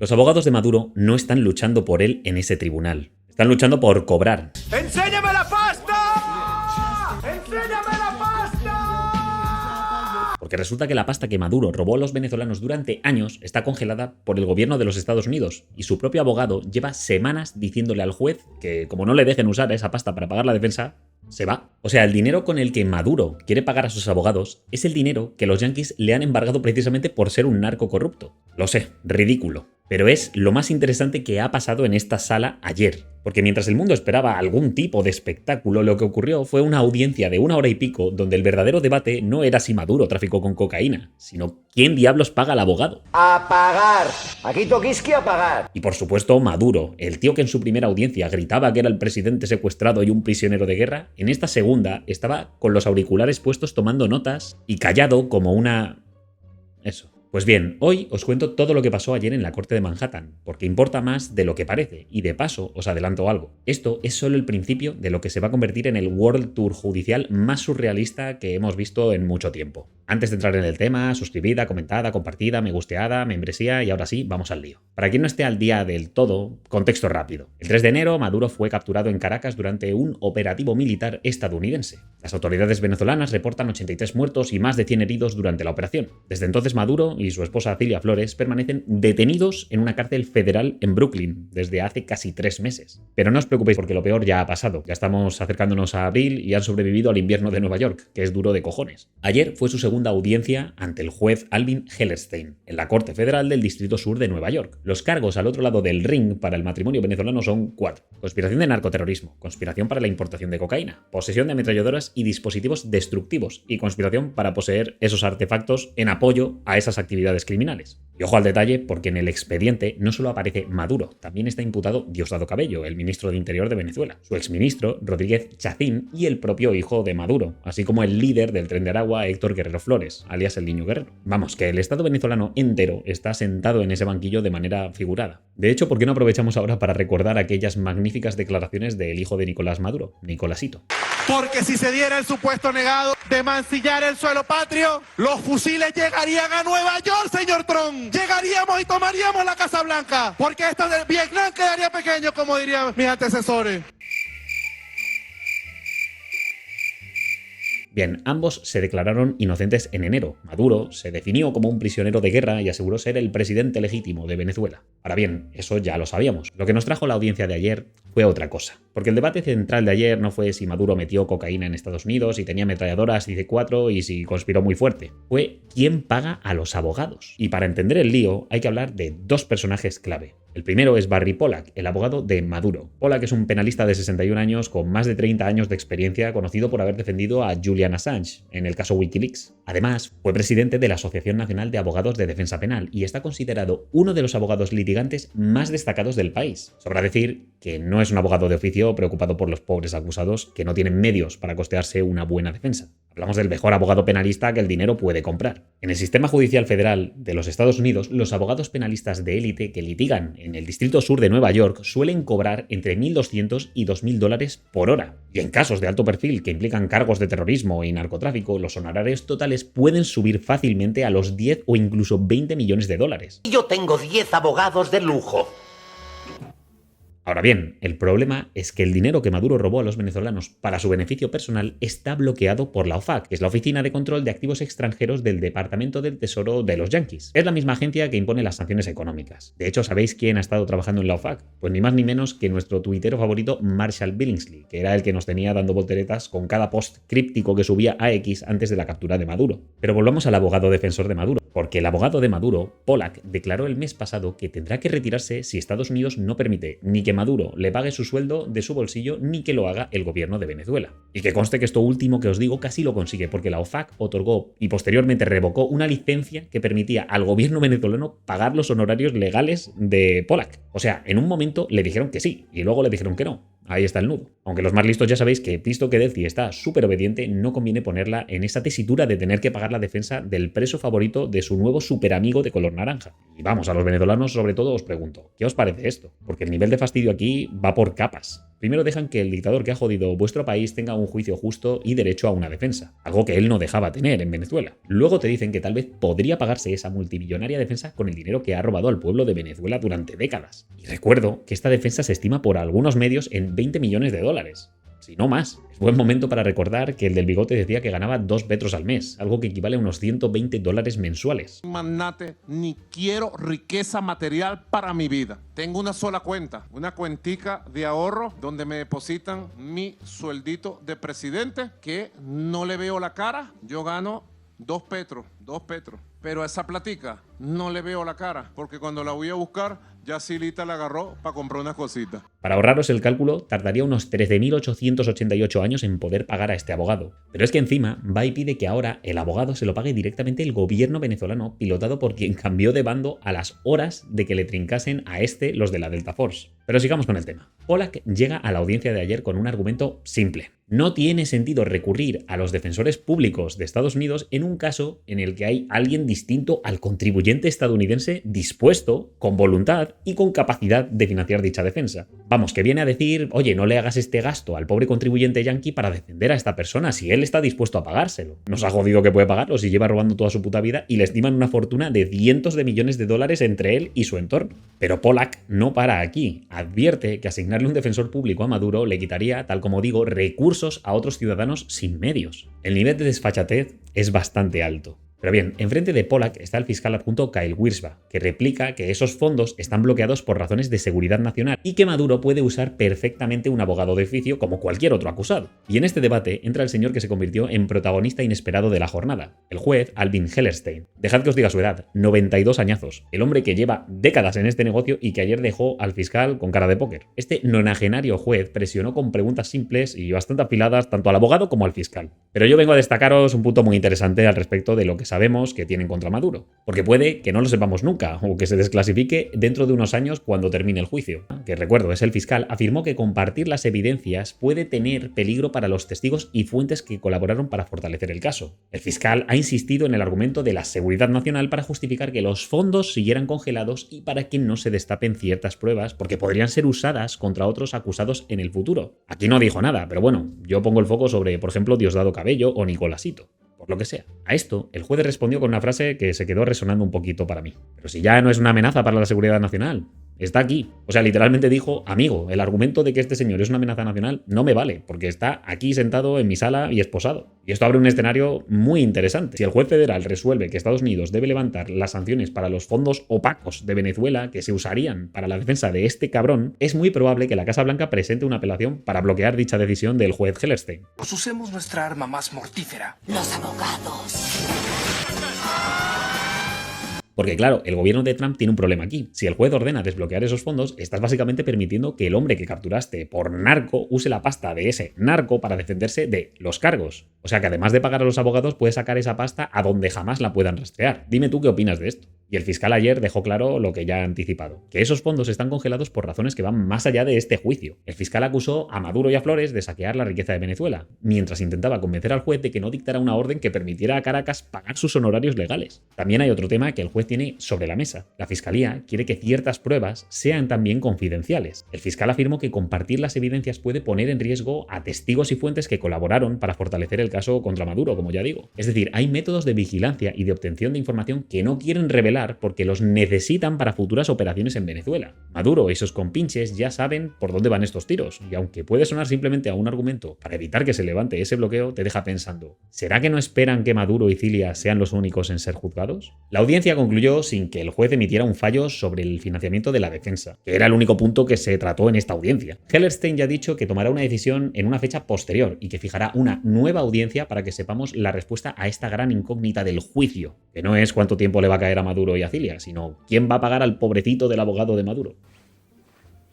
Los abogados de Maduro no están luchando por él en ese tribunal. Están luchando por cobrar. ¡Enséñame la pasta! ¡Enséñame la pasta! Porque resulta que la pasta que Maduro robó a los venezolanos durante años está congelada por el gobierno de los Estados Unidos y su propio abogado lleva semanas diciéndole al juez que, como no le dejen usar esa pasta para pagar la defensa, se va. O sea, el dinero con el que Maduro quiere pagar a sus abogados es el dinero que los yanquis le han embargado precisamente por ser un narco corrupto. Lo sé, ridículo. Pero es lo más interesante que ha pasado en esta sala ayer. Porque mientras el mundo esperaba algún tipo de espectáculo, lo que ocurrió fue una audiencia de 1 hora y pico donde el verdadero debate no era si Maduro traficó con cocaína, sino quién diablos paga al abogado. ¡A pagar! Aquí Tokiski a pagar. Y por supuesto Maduro, el tío que en su primera audiencia gritaba que era el presidente secuestrado y un prisionero de guerra, en esta segunda estaba con los auriculares puestos tomando notas y callado como una... eso. Pues bien, hoy os cuento todo lo que pasó ayer en la corte de Manhattan, porque importa más de lo que parece, y de paso os adelanto algo. Esto es solo el principio de lo que se va a convertir en el World Tour judicial más surrealista que hemos visto en mucho tiempo. Antes de entrar en el tema, suscribida, comentada, compartida, me gusteada, membresía y ahora sí, vamos al lío. Para quien no esté al día del todo, contexto rápido. El 3 de enero, Maduro fue capturado en Caracas durante un operativo militar estadounidense. Las autoridades venezolanas reportan 83 muertos y más de 100 heridos durante la operación. Desde entonces Maduro y su esposa Cilia Flores permanecen detenidos en una cárcel federal en Brooklyn desde hace casi 3 meses. Pero no os preocupéis porque lo peor ya ha pasado. Ya estamos acercándonos a abril y han sobrevivido al invierno de Nueva York, que es duro de cojones. Ayer fue su segunda audiencia ante el juez Alvin Hellerstein, en la Corte Federal del Distrito Sur de Nueva York. Los cargos al otro lado del ring para el matrimonio venezolano son 4. Conspiración de narcoterrorismo, conspiración para la importación de cocaína, posesión de ametralladoras y dispositivos destructivos y conspiración para poseer esos artefactos en apoyo a esas actividades criminales. Y ojo al detalle porque en el expediente no solo aparece Maduro, también está imputado Diosdado Cabello, el ministro de Interior de Venezuela, su exministro Rodríguez Chacín y el propio hijo de Maduro, así como el líder del Tren de Aragua Héctor Guerrero Flores, alias el Niño Guerrero. Vamos, que el Estado venezolano entero está sentado en ese banquillo de manera figurada. De hecho, ¿por qué no aprovechamos ahora para recordar aquellas magníficas declaraciones del hijo de Nicolás Maduro, Nicolásito? Porque si se diera el supuesto negado de mancillar el suelo patrio, los fusiles llegarían a Nueva York, señor Trump. Llegaríamos y tomaríamos la Casa Blanca. Porque esto de Vietnam quedaría pequeño, como dirían mis antecesores. Bien, ambos se declararon inocentes en enero. Maduro se definió como un prisionero de guerra y aseguró ser el presidente legítimo de Venezuela. Ahora bien, eso ya lo sabíamos. Lo que nos trajo la audiencia de ayer fue otra cosa. Porque el debate central de ayer no fue si Maduro metió cocaína en Estados Unidos, si tenía ametralladoras y C4 y si conspiró muy fuerte. Fue quién paga a los abogados. Y para entender el lío hay que hablar de 2 personajes clave. El primero es Barry Pollack, el abogado de Maduro. Pollack es un penalista de 61 años con más de 30 años de experiencia, conocido por haber defendido a Julian Assange en el caso Wikileaks. Además, fue presidente de la Asociación Nacional de Abogados de Defensa Penal y está considerado uno de los abogados litigantes más destacados del país. Sobra decir que no es un abogado de oficio preocupado por los pobres acusados que no tienen medios para costearse una buena defensa. Hablamos del mejor abogado penalista que el dinero puede comprar. En el sistema judicial federal de los Estados Unidos, los abogados penalistas de élite que litigan en el Distrito Sur de Nueva York suelen cobrar entre $1.200 y $2.000 por hora. Y en casos de alto perfil que implican cargos de terrorismo y narcotráfico, los honorarios totales pueden subir fácilmente a los 10 o incluso 20 millones de dólares. Yo tengo 10 abogados de lujo. Ahora bien, el problema es que el dinero que Maduro robó a los venezolanos para su beneficio personal está bloqueado por la OFAC, que es la Oficina de Control de Activos Extranjeros del Departamento del Tesoro de los Yankees. Es la misma agencia que impone las sanciones económicas. De hecho, ¿sabéis quién ha estado trabajando en la OFAC? Pues ni más ni menos que nuestro tuitero favorito Marshall Billingsley, que era el que nos tenía dando volteretas con cada post críptico que subía a X antes de la captura de Maduro. Pero volvamos al abogado defensor de Maduro, porque el abogado de Maduro, Pollack, declaró el mes pasado que tendrá que retirarse si Estados Unidos no permite ni que Maduro le pague su sueldo de su bolsillo ni que lo haga el gobierno de Venezuela. Y que conste que esto último que os digo casi lo consigue, porque la OFAC otorgó y posteriormente revocó una licencia que permitía al gobierno venezolano pagar los honorarios legales de Pollack. O sea, en un momento le dijeron que sí y luego le dijeron que no. Ahí está el nudo. Aunque los más listos ya sabéis que, visto que Delphi está súper obediente, no conviene ponerla en esa tesitura de tener que pagar la defensa del preso favorito de su nuevo superamigo de color naranja. Y vamos, a los venezolanos sobre todo os pregunto, ¿qué os parece esto? Porque el nivel de fastidio aquí va por capas. Primero dejan que el dictador que ha jodido vuestro país tenga un juicio justo y derecho a una defensa, algo que él no dejaba tener en Venezuela. Luego te dicen que tal vez podría pagarse esa multimillonaria defensa con el dinero que ha robado al pueblo de Venezuela durante décadas. Y recuerdo que esta defensa se estima por algunos medios en 20 millones de dólares. Si no más. Es buen momento para recordar que el del bigote decía que ganaba 2 petros al mes, algo que equivale a unos $120 mensuales. Magnate, ni quiero riqueza material para mi vida. Tengo una sola cuenta, una cuentica de ahorro donde me depositan mi sueldito de presidente, que no le veo la cara. Yo gano 2 petros. Pero a esa platica no le veo la cara, porque cuando la voy a buscar, ya Silita la agarró para comprar unas cositas. Para ahorraros el cálculo, tardaría unos 13.888 años en poder pagar a este abogado. Pero es que encima va y pide que ahora el abogado se lo pague directamente el gobierno venezolano, pilotado por quien cambió de bando a las horas de que le trincasen a los de la Delta Force. Pero sigamos con el tema. Pollack llega a la audiencia de ayer con un argumento simple. No tiene sentido recurrir a los defensores públicos de Estados Unidos en un caso en el que hay alguien distinto al contribuyente estadounidense dispuesto, con voluntad y con capacidad de financiar dicha defensa. Vamos, que viene a decir, oye, no le hagas este gasto al pobre contribuyente yanqui para defender a esta persona si él está dispuesto a pagárselo. Nos ha jodido que puede pagarlo si lleva robando toda su puta vida y le estiman una fortuna de cientos de millones de dólares entre él y su entorno. Pero Pollack no para aquí. Advierte que asignarle un defensor público a Maduro le quitaría, tal como digo, recursos a otros ciudadanos sin medios. El nivel de desfachatez es bastante alto. Pero bien, enfrente de Pollack está el fiscal adjunto Kyle Wiersba, que replica que esos fondos están bloqueados por razones de seguridad nacional y que Maduro puede usar perfectamente un abogado de oficio como cualquier otro acusado. Y en este debate entra el señor que se convirtió en protagonista inesperado de la jornada, el juez Alvin Hellerstein. Dejad que os diga su edad, 92 añazos, el hombre que lleva décadas en este negocio y que ayer dejó al fiscal con cara de póker. Este nonagenario juez presionó con preguntas simples y bastante afiladas tanto al abogado como al fiscal. Pero yo vengo a destacaros un punto muy interesante al respecto de lo que sabemos que tienen contra Maduro, porque puede que no lo sepamos nunca o que se desclasifique dentro de unos años cuando termine el juicio. Que recuerdo, es el fiscal, afirmó que compartir las evidencias puede tener peligro para los testigos y fuentes que colaboraron para fortalecer el caso. El fiscal ha insistido en el argumento de la seguridad nacional para justificar que los fondos siguieran congelados y para que no se destapen ciertas pruebas porque podrían ser usadas contra otros acusados en el futuro. Aquí no dijo nada, pero bueno, yo pongo el foco sobre, por ejemplo, Diosdado Cabello o Nicolásito. Por lo que sea. A esto, el juez respondió con una frase que se quedó resonando un poquito para mí. Pero si ya no es una amenaza para la seguridad nacional, está aquí. O sea, literalmente dijo, amigo, el argumento de que este señor es una amenaza nacional no me vale, porque está aquí sentado en mi sala y esposado. Y esto abre un escenario muy interesante. Si el juez federal resuelve que Estados Unidos debe levantar las sanciones para los fondos opacos de Venezuela que se usarían para la defensa de este cabrón, es muy probable que la Casa Blanca presente una apelación para bloquear dicha decisión del juez Hellerstein. Pues usemos nuestra arma más mortífera. Los abogados. Porque claro, el gobierno de Trump tiene un problema aquí. Si el juez ordena desbloquear esos fondos, estás básicamente permitiendo que el hombre que capturaste por narco use la pasta de ese narco para defenderse de los cargos. O sea que además de pagar a los abogados, puede sacar esa pasta a donde jamás la puedan rastrear. Dime tú qué opinas de esto. Y el fiscal ayer dejó claro lo que ya ha anticipado, que esos fondos están congelados por razones que van más allá de este juicio. El fiscal acusó a Maduro y a Flores de saquear la riqueza de Venezuela, mientras intentaba convencer al juez de que no dictara una orden que permitiera a Caracas pagar sus honorarios legales. También hay otro tema que el juez tiene sobre la mesa. La fiscalía quiere que ciertas pruebas sean también confidenciales. El fiscal afirmó que compartir las evidencias puede poner en riesgo a testigos y fuentes que colaboraron para fortalecer el caso contra Maduro, como ya digo. Es decir, hay métodos de vigilancia y de obtención de información que no quieren revelar porque los necesitan para futuras operaciones en Venezuela. Maduro y sus compinches ya saben por dónde van estos tiros, y aunque puede sonar simplemente a un argumento para evitar que se levante ese bloqueo, te deja pensando, ¿será que no esperan que Maduro y Cilia sean los únicos en ser juzgados? La audiencia concluyó sin que el juez emitiera un fallo sobre el financiamiento de la defensa, que era el único punto que se trató en esta audiencia. Hellerstein ya ha dicho que tomará una decisión en una fecha posterior y que fijará una nueva audiencia para que sepamos la respuesta a esta gran incógnita del juicio, que no es cuánto tiempo le va a caer a Maduro y a Cilia, sino quién va a pagar al pobrecito del abogado de Maduro.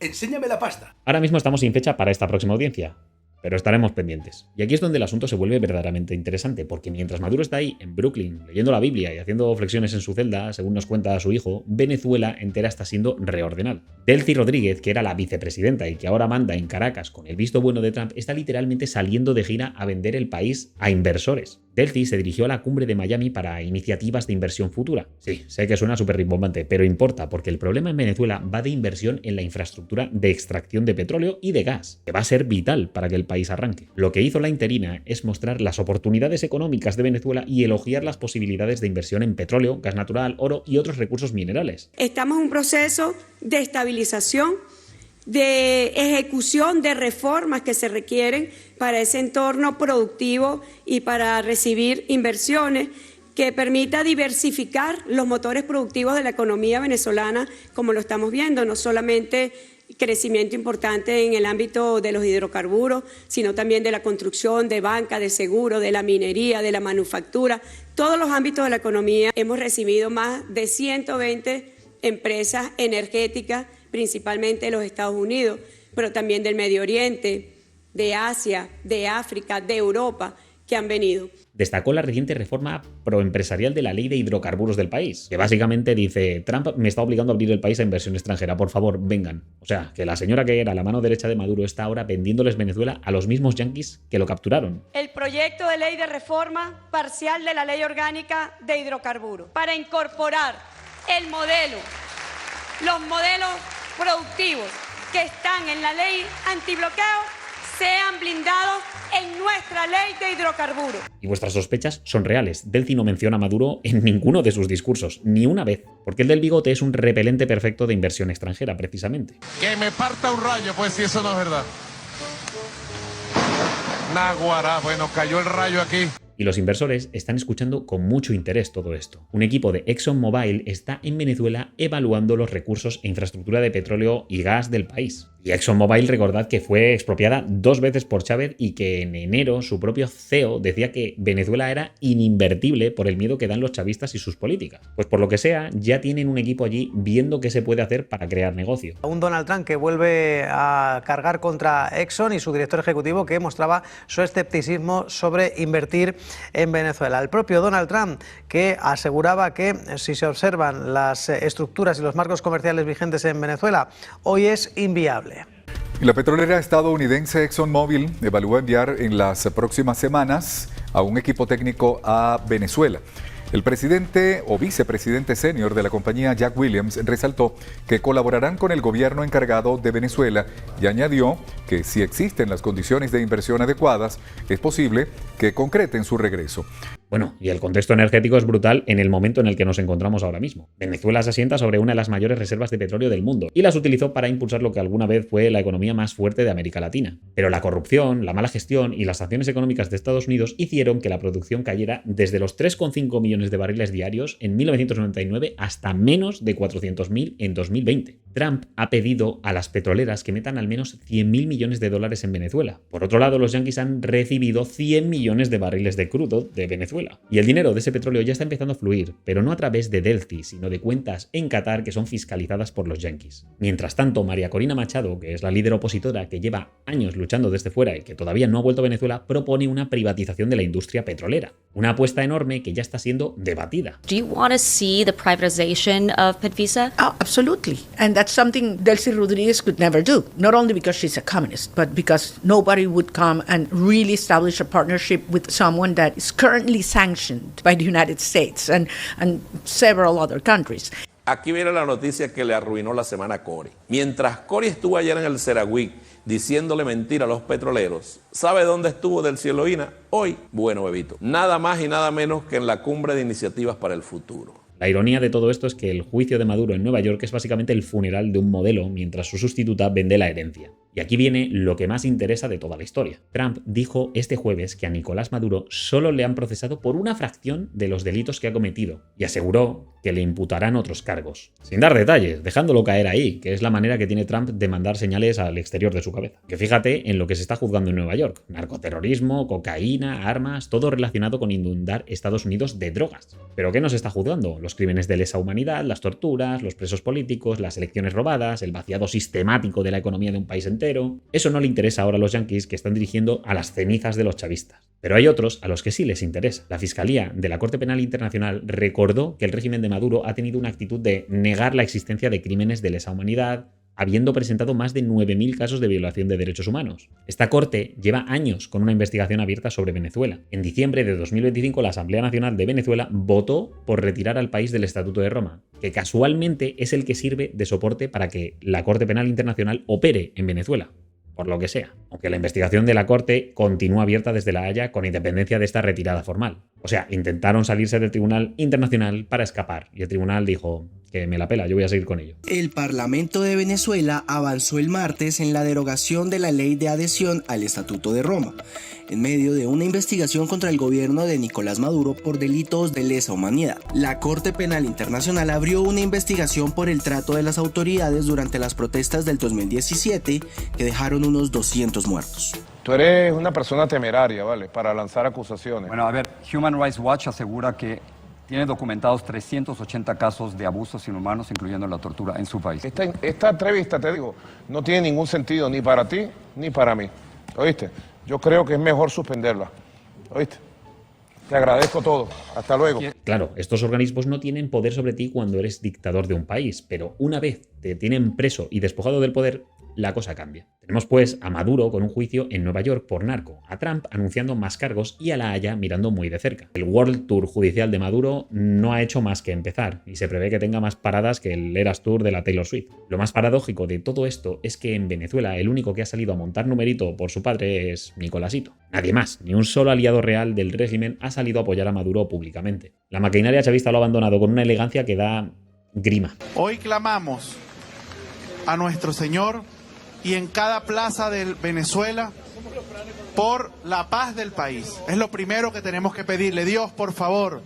Enséñame la pasta. Ahora mismo estamos sin fecha para esta próxima audiencia, pero estaremos pendientes. Y aquí es donde el asunto se vuelve verdaderamente interesante, porque mientras Maduro está ahí, en Brooklyn, leyendo la Biblia y haciendo flexiones en su celda, según nos cuenta su hijo, Venezuela entera está siendo reordenada. Delcy Rodríguez, que era la vicepresidenta y que ahora manda en Caracas con el visto bueno de Trump, está literalmente saliendo de gira a vender el país a inversores. Delcy se dirigió a la cumbre de Miami para iniciativas de inversión futura. Sí, sé que suena súper rimbombante, pero importa, porque el problema en Venezuela va de inversión en la infraestructura de extracción de petróleo y de gas, que va a ser vital para que el país arranque. Lo que hizo la interina es mostrar las oportunidades económicas de Venezuela y elogiar las posibilidades de inversión en petróleo, gas natural, oro y otros recursos minerales. Estamos en un proceso de estabilización, de ejecución de reformas que se requieren para ese entorno productivo y para recibir inversiones que permita diversificar los motores productivos de la economía venezolana, como lo estamos viendo, no solamente crecimiento importante en el ámbito de los hidrocarburos, sino también de la construcción, de banca, de seguro, de la minería, de la manufactura, todos los ámbitos de la economía. Hemos recibido más de 120 empresas energéticas, principalmente de los Estados Unidos, pero también del Medio Oriente, de Asia, de África, de Europa, que han venido. Destacó la reciente reforma proempresarial de la ley de hidrocarburos del país, que básicamente dice: Trump me está obligando a abrir el país a inversión extranjera, por favor, vengan. O sea, que la señora que era la mano derecha de Maduro está ahora vendiéndoles Venezuela a los mismos yanquis que lo capturaron. El proyecto de ley de reforma parcial de la ley orgánica de hidrocarburos para incorporar los modelos productivos que están en la ley antibloqueo sean blindados en nuestra ley de hidrocarburos. Y vuestras sospechas son reales. Delcy no menciona a Maduro en ninguno de sus discursos, ni una vez, porque el del bigote es un repelente perfecto de inversión extranjera, precisamente. Que me parta un rayo, pues si eso no es verdad. Naguará, bueno, cayó el rayo aquí. Y los inversores están escuchando con mucho interés todo esto. Un equipo de ExxonMobil está en Venezuela evaluando los recursos e infraestructura de petróleo y gas del país. Y ExxonMobil, recordad que fue expropiada 2 veces por Chávez y que en enero su propio CEO decía que Venezuela era ininvertible por el miedo que dan los chavistas y sus políticas. Pues por lo que sea, ya tienen un equipo allí viendo qué se puede hacer para crear negocio. Un Donald Trump que vuelve a cargar contra Exxon y su director ejecutivo que mostraba su escepticismo sobre invertir en Venezuela. El propio Donald Trump que aseguraba que si se observan las estructuras y los marcos comerciales vigentes en Venezuela, hoy es inviable. Y la petrolera estadounidense ExxonMobil evalúa enviar en las próximas semanas a un equipo técnico a Venezuela. El presidente o vicepresidente senior de la compañía, Jack Williams, resaltó que colaborarán con el gobierno encargado de Venezuela y añadió que si existen las condiciones de inversión adecuadas, es posible que concreten su regreso. Bueno, y el contexto energético es brutal en el momento en el que nos encontramos ahora mismo. Venezuela se asienta sobre una de las mayores reservas de petróleo del mundo y las utilizó para impulsar lo que alguna vez fue la economía más fuerte de América Latina. Pero la corrupción, la mala gestión y las sanciones económicas de Estados Unidos hicieron que la producción cayera desde los 3,5 millones de barriles diarios en 1999 hasta menos de 400.000 en 2020. Trump ha pedido a las petroleras que metan al menos 100.000 millones de dólares en Venezuela. Por otro lado, los yanquis han recibido 100 millones de barriles de crudo de Venezuela. Y el dinero de ese petróleo ya está empezando a fluir, pero no a través de Delcy, sino de cuentas en Qatar que son fiscalizadas por los yanquis. Mientras tanto, María Corina Machado, que es la líder opositora que lleva años luchando desde fuera y que todavía no ha vuelto a Venezuela, propone una privatización de la industria petrolera. Una apuesta enorme que ya está siendo debatida. Do you want to see the privatization of PDVSA? Oh, absolutely. And that's something Delcy Rodríguez could never do. Not only because she's a communist, but because nobody would come and really establish a partnership with someone that is currently sanctioned by the United States and several other countries. Aquí viene la noticia que le arruinó la semana a Cory. Mientras Cory estuvo ayer en el CERAWIC diciéndole mentira a los petroleros, ¿sabe dónde estuvo Delcy Eloína? Hoy, bueno, bebito, nada más y nada menos que en la cumbre de iniciativas para el futuro. La ironía de todo esto es que el juicio de Maduro en Nueva York es básicamente el funeral de un modelo mientras su sustituta vende la herencia. Y aquí viene lo que más interesa de toda la historia. Trump dijo este jueves que a Nicolás Maduro solo le han procesado por una fracción de los delitos que ha cometido y aseguró que le imputarán otros cargos. Sin dar detalles, dejándolo caer ahí, que es la manera que tiene Trump de mandar señales al exterior de su cabeza. Que fíjate en lo que se está juzgando en Nueva York. Narcoterrorismo, cocaína, armas, todo relacionado con inundar Estados Unidos de drogas. ¿Pero qué nos está juzgando? Los crímenes de lesa humanidad, las torturas, los presos políticos, las elecciones robadas, el vaciado sistemático de la economía de un país entero. entero. Eso no le interesa ahora a los yanquis, que están dirigiendo a las cenizas de los chavistas. Pero hay otros a los que sí les interesa. La Fiscalía de la Corte Penal Internacional recordó que el régimen de Maduro ha tenido una actitud de negar la existencia de crímenes de lesa humanidad, habiendo presentado más de 9.000 casos de violación de derechos humanos. Esta corte lleva años con una investigación abierta sobre Venezuela. En diciembre de 2025, la Asamblea Nacional de Venezuela votó por retirar al país del Estatuto de Roma, que casualmente es el que sirve de soporte para que la Corte Penal Internacional opere en Venezuela, por lo que sea. Aunque la investigación de la Corte continúa abierta desde La Haya con independencia de esta retirada formal. O sea, intentaron salirse del Tribunal Internacional para escapar, y el tribunal dijo que me la pela, yo voy a seguir con ello. El Parlamento de Venezuela avanzó el martes en la derogación de la ley de adhesión al Estatuto de Roma, en medio de una investigación contra el gobierno de Nicolás Maduro por delitos de lesa humanidad. La Corte Penal Internacional abrió una investigación por el trato de las autoridades durante las protestas del 2017 que dejaron unos 200 muertos. Tú eres una persona temeraria, ¿vale? Para lanzar acusaciones. Bueno, a ver, Human Rights Watch asegura que tiene documentados 380 casos de abusos inhumanos, incluyendo la tortura, en su país. Esta entrevista, te digo, no tiene ningún sentido ni para ti ni para mí. ¿Oíste? Yo creo que es mejor suspenderla. ¿Oíste? Te agradezco todo. Hasta luego. Claro, estos organismos no tienen poder sobre ti cuando eres dictador de un país, pero una vez te tienen preso y despojado del poder, la cosa cambia. Tenemos pues a Maduro con un juicio en Nueva York por narco, a Trump anunciando más cargos y a La Haya mirando muy de cerca. El World Tour judicial de Maduro no ha hecho más que empezar y se prevé que tenga más paradas que el Eras Tour de la Taylor Swift. Lo más paradójico de todo esto es que en Venezuela el único que ha salido a montar numerito por su padre es Nicolásito. Nadie más, ni un solo aliado real del régimen ha salido a apoyar a Maduro públicamente. La maquinaria chavista lo ha abandonado con una elegancia que da grima. Hoy clamamos a nuestro Señor y en cada plaza de Venezuela por la paz del país. Es lo primero que tenemos que pedirle. Dios, por favor.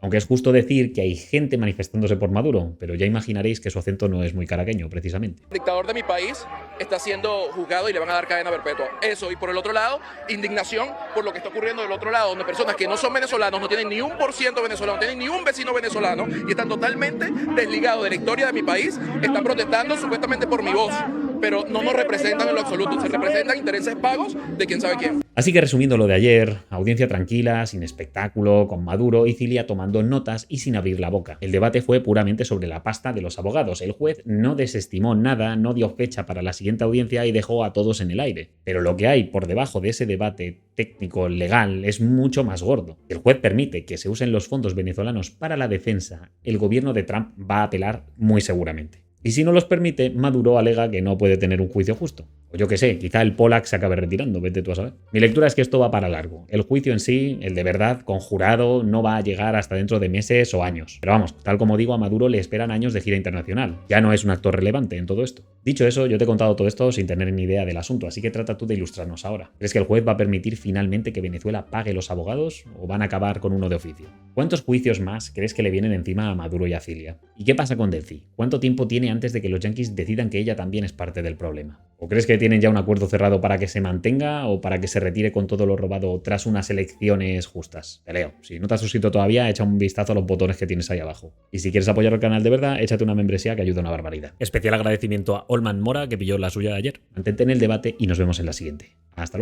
Aunque es justo decir que hay gente manifestándose por Maduro, pero ya imaginaréis que su acento no es muy caraqueño, precisamente. El dictador de mi país está siendo juzgado y le van a dar cadena perpetua. Eso, y por el otro lado, indignación por lo que está ocurriendo del otro lado, donde personas que no son venezolanos, no tienen ni 1% venezolano, no tienen ni un vecino venezolano y están totalmente desligados de la historia de mi país, están protestando supuestamente por mi voz, pero no nos representan en lo absoluto, se representan intereses pagos de quién sabe quién. Así que resumiendo lo de ayer, audiencia tranquila, sin espectáculo, con Maduro y Cilia tomando notas y sin abrir la boca. El debate fue puramente sobre la pasta de los abogados. El juez no desestimó nada, no dio fecha para la siguiente audiencia y dejó a todos en el aire. Pero lo que hay por debajo de ese debate técnico, legal, es mucho más gordo. Si el juez permite que se usen los fondos venezolanos para la defensa, el gobierno de Trump va a apelar muy seguramente. Y si no los permite, Maduro alega que no puede tener un juicio justo. O yo qué sé, quizá el Pollack se acabe retirando, vete tú a saber. Mi lectura es que esto va para largo. El juicio en sí, el de verdad, con jurado, no va a llegar hasta dentro de meses o años. Pero vamos, tal como digo, a Maduro le esperan años de gira internacional. Ya no es un actor relevante en todo esto. Dicho eso, yo te he contado todo esto sin tener ni idea del asunto, así que trata tú de ilustrarnos ahora. ¿Crees que el juez va a permitir finalmente que Venezuela pague los abogados o van a acabar con uno de oficio? ¿Cuántos juicios más crees que le vienen encima a Maduro y a Cilia? ¿Y qué pasa con Delcy? ¿Cuánto tiempo tiene antes de que los yanquis decidan que ella también es parte del problema? ¿O crees que tienen ya un acuerdo cerrado para que se mantenga o para que se retire con todo lo robado tras unas elecciones justas? Te leo. Si no te has suscrito todavía, echa un vistazo a los botones que tienes ahí abajo. Y si quieres apoyar el canal de verdad, échate una membresía que ayuda una barbaridad. Especial agradecimiento a Olman Mora, que pilló la suya ayer. Mantente en el debate y nos vemos en la siguiente. Hasta luego.